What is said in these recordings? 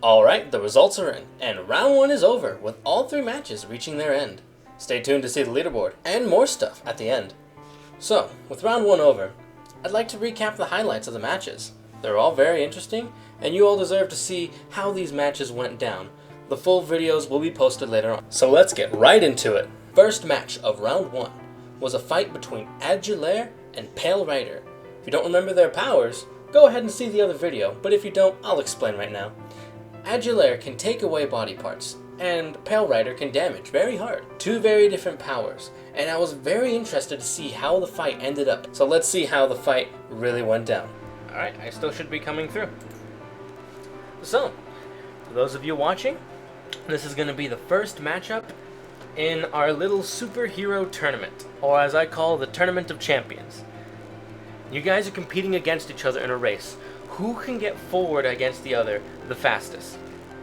Alright, the results are in, and round 1 is over, with all 3 matches reaching their end. Stay tuned to see the leaderboard, and more stuff at the end. So, with round 1 over, I'd like to recap the highlights of the matches. They're all very interesting, and you all deserve to see how these matches went down. The full videos will be posted later on. So let's get right into it. First match of round 1 was a fight between Adulaire and Pale Rider. If you don't remember their powers, go ahead and see the other video, but if you don't, I'll explain right now. Adulaire can take away body parts, and Pale Rider can damage very hard. 2 very different powers, and I was very interested to see how the fight ended up. So let's see how the fight really went down. Alright, I still should be coming through. So, for those of you watching, this is going to be the first matchup in our little superhero tournament, or as I call the Tournament of Champions. You guys are competing against each other in a race. Who can get forward against the other the fastest?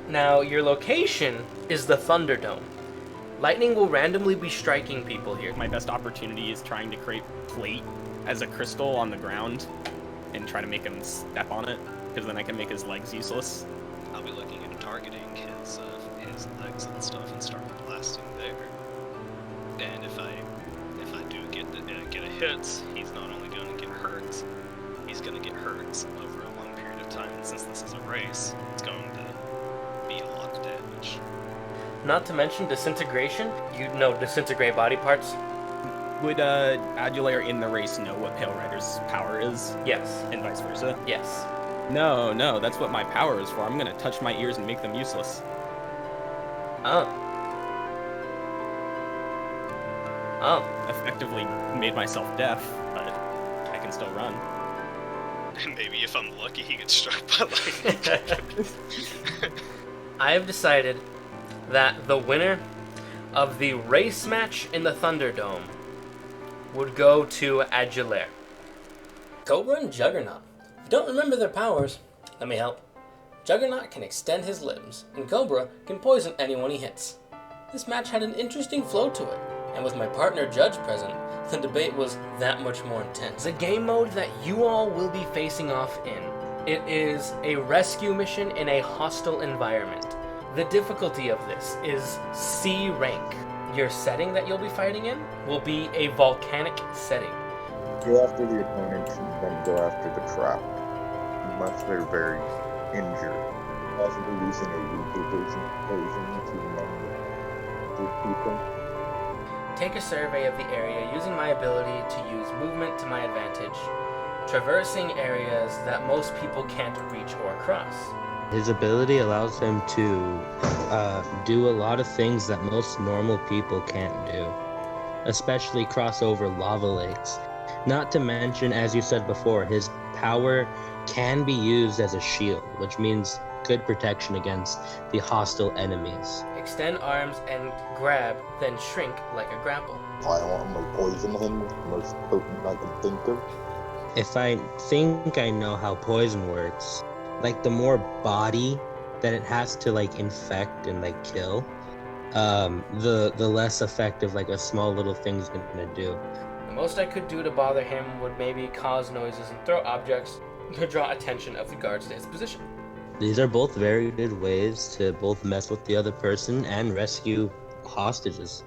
Now, your location is the Thunderdome. Lightning will randomly be striking people here. My best opportunity is trying to create plate as a crystal on the ground and try to make him step on it, because then I can make his legs useless. I'll be looking at targeting his legs and stuff and start blasting there. And if I do get a hit, he's not only going to get hurt, he's going to get hurt over a long period of time. And since this is a race, it's going to be a lot of damage. Not to mention disintegration. You know disintegrate body parts. Would Adulaire in the race know what Pale Rider's power is? Yes. And vice versa? Yes. No, that's what my power is for. I'm gonna touch my ears and make them useless. Oh. Effectively made myself deaf, but I can still run. And maybe if I'm lucky, he gets struck by lightning. I have decided that the winner of the race match in the Thunderdome would go to Adulaire. Cobra and Juggernaut. If you don't remember their powers, let me help. Juggernaut can extend his limbs, and Cobra can poison anyone he hits. This match had an interesting flow to it, and with my partner Judge present, the debate was that much more intense. The game mode that you all will be facing off in. It is a rescue mission in a hostile environment. The difficulty of this is C rank. Your setting that you'll be fighting in will be a volcanic setting. Go after the opponent and then go after the trap, unless they're very injured. Possibly using a weaker version to number people. Take a survey of the area using my ability to use movement to my advantage, traversing areas that most people can't reach or cross. His ability allows him to do a lot of things that most normal people can't do, especially cross over lava lakes. Not to mention, as you said before, his power can be used as a shield, which means good protection against the hostile enemies. Extend arms and grab, then shrink like a grapple. I want to poison him with the most potent I can think of. If I think I know how poison works, like the more body that it has to like infect and like kill, the less effective like a small little thing's gonna do. The most I could do to bother him would maybe cause noises and throw objects to draw attention of the guards to his position. These are both very good ways to both mess with the other person and rescue hostages.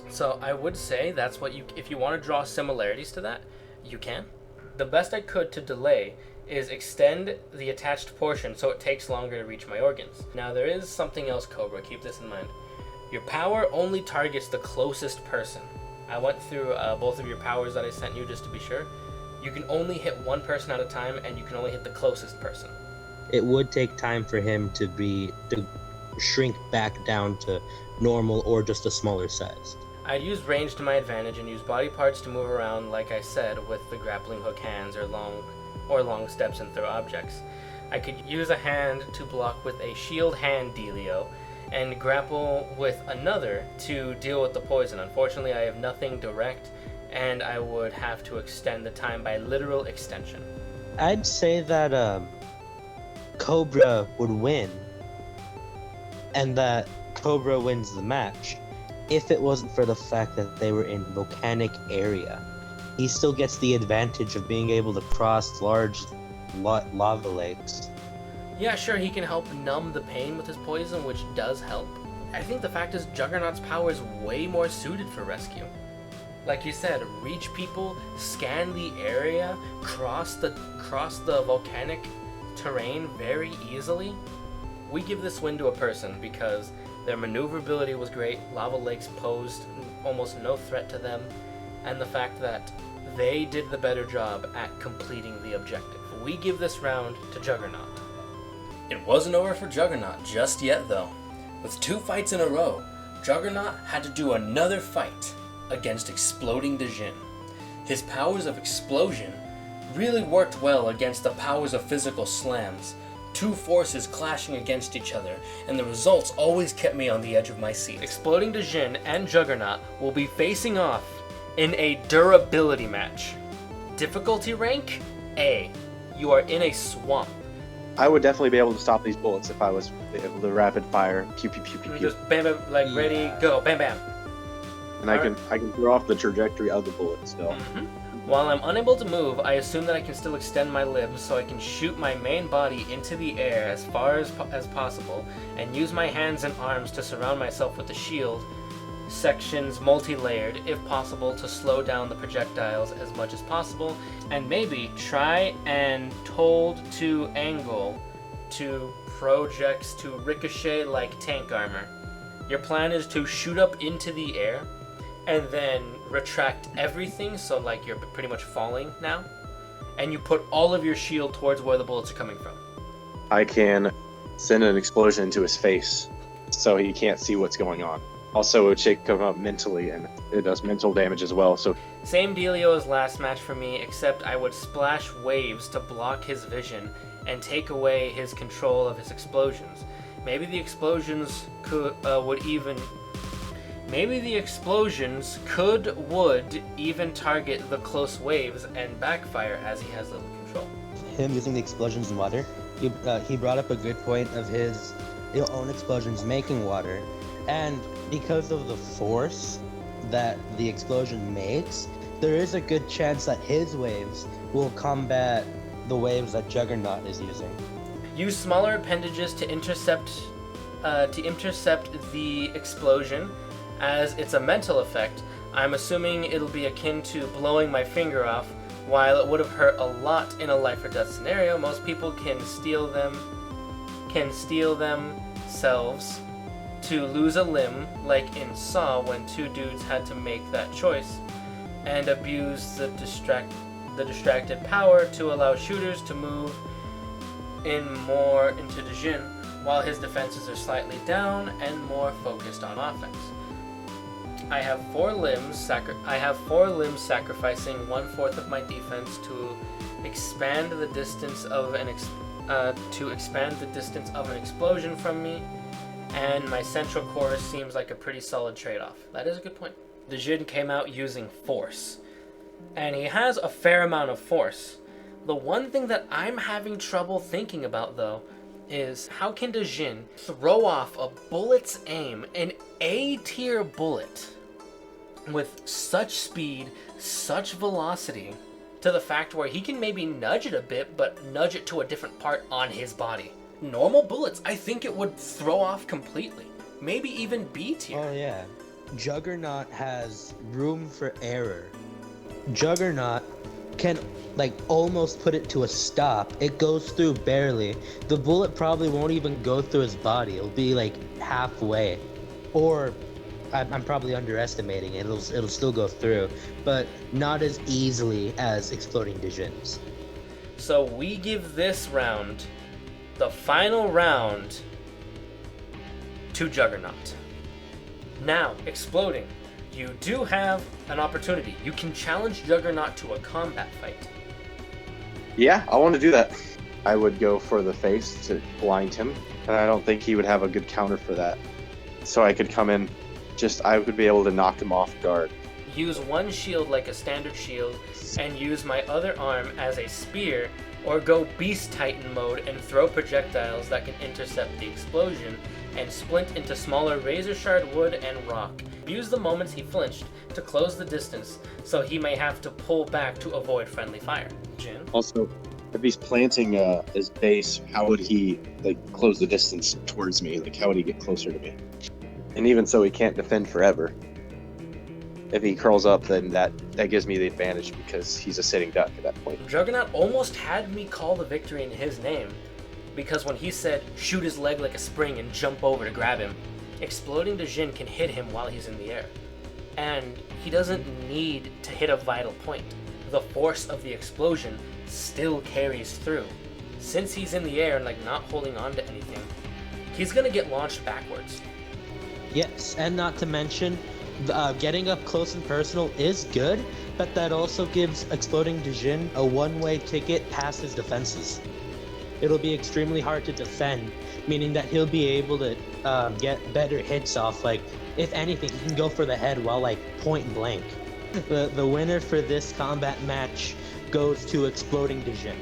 So I would say that's what if you want to draw similarities to that, you can. The best I could to delay is extend the attached portion so it takes longer to reach my organs. Now there is something else, Cobra, keep this in mind. Your power only targets the closest person. I went through both of your powers that I sent you just to be sure. You can only hit one person at a time, and you can only hit the closest person. It would take time for him to shrink back down to normal or just a smaller size. I'd use range to my advantage and use body parts to move around, like I said, with the grappling hook hands or long steps and throw objects. I could use a hand to block with a shield hand dealio, and grapple with another to deal with the poison. Unfortunately, I have nothing direct, and I would have to extend the time by literal extension. I'd say that Cobra would win, and that Cobra wins the match, if it wasn't for the fact that they were in volcanic area. He still gets the advantage of being able to cross large lava lakes. Yeah, sure, he can help numb the pain with his poison, which does help. I think the fact is Juggernaut's power is way more suited for rescue. Like you said, reach people, scan the area, cross the volcanic terrain very easily. We give this win to a person because their maneuverability was great, lava lakes posed almost no threat to them, and the fact that they did the better job at completing the objective. We give this round to Juggernaut. It wasn't over for Juggernaut just yet, though. With 2 fights in a row, Juggernaut had to do another fight against Exploding Djinn. His powers of explosion really worked well against the powers of physical slams, 2 forces clashing against each other, and the results always kept me on the edge of my seat. Exploding Djinn and Juggernaut will be facing off in a durability match. Difficulty rank A. You are in a swamp. I would definitely be able to stop these bullets if I was able to rapid fire, pew pew pew pew pew. Just bam bam, like ready, go, bam bam. And I can throw off the trajectory of the bullet still. While I'm unable to move, I assume that I can still extend my limbs so I can shoot my main body into the air as far as possible and use my hands and arms to surround myself with the shield sections multi-layered if possible to slow down the projectiles as much as possible, and maybe try and hold to angle to projects to ricochet like tank armor. Your plan is to shoot up into the air and then retract everything, so like you're pretty much falling now, and you put all of your shield towards where the bullets are coming from. I can send an explosion into his face so he can't see what's going on. Also, it would shake him up mentally, and it does mental damage as well. So same dealio as last match for me, except I would splash waves to block his vision and take away his control of his explosions. Maybe the explosions would even target the close waves and backfire as he has little control. Him using the explosions in water, he brought up a good point of his own explosions making water, and because of the force that the explosion makes, there is a good chance that his waves will combat the waves that Juggernaut is using. Use smaller appendages to intercept the explosion. As it's a mental effect, I'm assuming it'll be akin to blowing my finger off. While it would have hurt a lot in a life or death scenario, most people can steal themselves to lose a limb, like in Saw when 2 dudes had to make that choice, and abuse the distracted power to allow shooters to move in more into Djinn, while his defenses are slightly down and more focused on offense. I have 4 limbs sacrificing 1/4 of my defense to expand the distance of an explosion from me, and my central core seems like a pretty solid trade-off. That is a good point. The Djinn came out using force, and he has a fair amount of force. The one thing that I'm having trouble thinking about, though, is how can the Djinn throw off a bullet's aim, an A-tier bullet, with such speed, such velocity, to the fact where he can maybe nudge it a bit, but nudge it to a different part on his body. Normal bullets, I think it would throw off completely. Maybe even B tier. Oh yeah. Juggernaut has room for error. Juggernaut can almost put it to a stop. It goes through barely. The bullet probably won't even go through his body. It'll be halfway. Or I'm probably underestimating it. It'll still go through, but not as easily as Exploding Djinn's. So we give this round, the final round, to Juggernaut. Now, Exploding, you do have an opportunity. You can challenge Juggernaut to a combat fight. yeah, I want to do that. I would go for the face to blind him, and I don't think he would have a good counter for that. So I could come in, I would be able to knock him off guard. Use one shield like a standard shield, and use my other arm as a spear, or go Beast Titan mode and throw projectiles that can intercept the explosion and splint into smaller razor shard wood and rock. Use the moments he flinched to close the distance, so he may have to pull back to avoid friendly fire. Jin? Also, If he's planting his base, how would he like close the distance towards me? Like how would he get closer to me? And even so, he can't defend forever. If he curls up, then that gives me the advantage because he's a sitting duck at that point. Juggernaut almost had me call the victory in his name, because when he said shoot his leg like a spring and jump over to grab him, Exploding Djinn can hit him while he's in the air. And he doesn't need to hit a vital point. The force of the explosion still carries through. Since he's in the air and like not holding on to anything, he's gonna get launched backwards. Yes, and not to mention, getting up close and personal is good, but that also gives Exploding Djinn a one-way ticket past his defenses. It'll be extremely hard to defend, meaning that he'll be able to get better hits off. Like, if anything, he can go for the head while like point blank. The winner for this combat match goes to Exploding Djinn.